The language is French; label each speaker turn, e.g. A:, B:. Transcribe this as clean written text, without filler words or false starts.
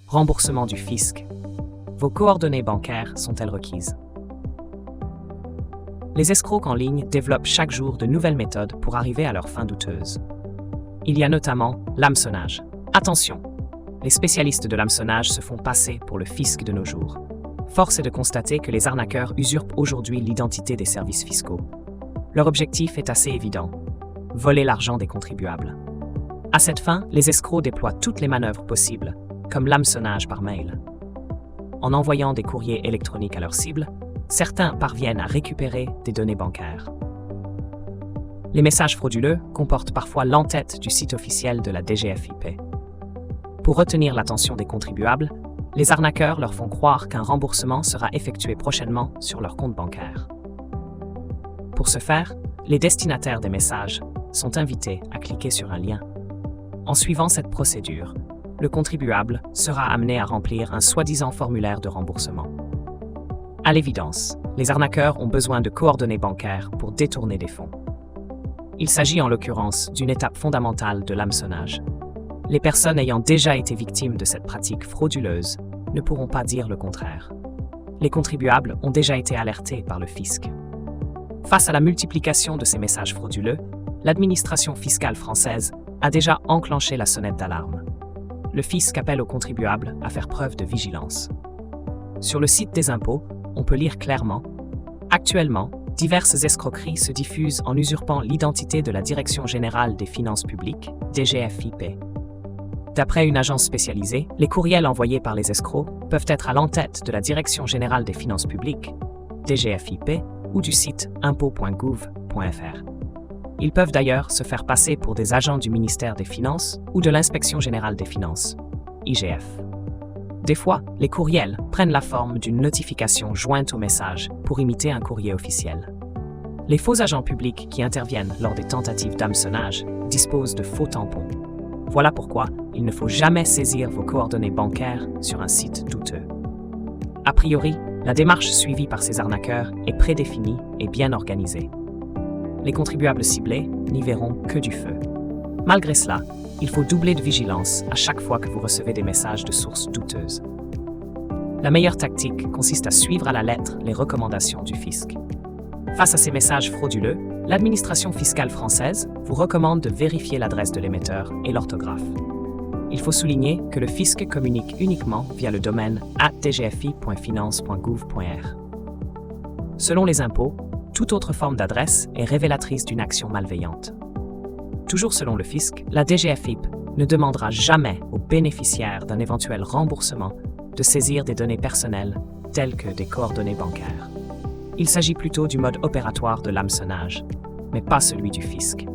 A: Remboursement du fisc. Vos coordonnées bancaires sont-elles requises? Les escrocs en ligne développent chaque jour de nouvelles méthodes pour arriver à leurs fins douteuses. Il y a notamment l'hameçonnage. Attention, les spécialistes de l'hameçonnage se font passer pour le fisc de nos jours. Force est de constater que les arnaqueurs usurpent aujourd'hui l'identité des services fiscaux. Leur objectif est assez évident: voler l'argent des contribuables. À cette fin, les escrocs déploient toutes les manœuvres possibles, comme l'hameçonnage par mail. En envoyant des courriers électroniques à leur cible, certains parviennent à récupérer des données bancaires. Les messages frauduleux comportent parfois l'entête du site officiel de la DGFiP. Pour retenir l'attention des contribuables, les arnaqueurs leur font croire qu'un remboursement sera effectué prochainement sur leur compte bancaire. Pour ce faire, les destinataires des messages sont invités à cliquer sur un lien. En suivant cette procédure, le contribuable sera amené à remplir un soi-disant formulaire de remboursement. À l'évidence, les arnaqueurs ont besoin de coordonnées bancaires pour détourner des fonds. Il s'agit en l'occurrence d'une étape fondamentale de l'hameçonnage. Les personnes ayant déjà été victimes de cette pratique frauduleuse ne pourront pas dire le contraire. Les contribuables ont déjà été alertés par le fisc. Face à la multiplication de ces messages frauduleux, l'administration fiscale française a déjà enclenché la sonnette d'alarme. Le fisc appelle aux contribuables à faire preuve de vigilance. Sur le site des impôts, on peut lire clairement: actuellement, diverses escroqueries se diffusent en usurpant l'identité de la Direction générale des finances publiques, DGFiP. D'après une agence spécialisée, les courriels envoyés par les escrocs peuvent être à l'entête de la Direction générale des finances publiques, DGFiP, ou du site impôts.gouv.fr. Ils peuvent d'ailleurs se faire passer pour des agents du ministère des Finances ou de l'Inspection générale des finances, IGF. Des fois, les courriels prennent la forme d'une notification jointe au message pour imiter un courrier officiel. Les faux agents publics qui interviennent lors des tentatives d'hameçonnage disposent de faux tampons. Voilà pourquoi il ne faut jamais saisir vos coordonnées bancaires sur un site douteux. A priori, la démarche suivie par ces arnaqueurs est prédéfinie et bien organisée. Les contribuables ciblés n'y verront que du feu. Malgré cela, il faut doubler de vigilance à chaque fois que vous recevez des messages de sources douteuses. La meilleure tactique consiste à suivre à la lettre les recommandations du fisc. Face à ces messages frauduleux, l'administration fiscale française vous recommande de vérifier l'adresse de l'émetteur et l'orthographe. Il faut souligner que le fisc communique uniquement via le domaine @dgfi.finance.gouv.fr. Selon les impôts, toute autre forme d'adresse est révélatrice d'une action malveillante. Toujours selon le fisc, la DGFiP ne demandera jamais aux bénéficiaires d'un éventuel remboursement de saisir des données personnelles telles que des coordonnées bancaires. Il s'agit plutôt du mode opératoire de l'hameçonnage, mais pas celui du fisc.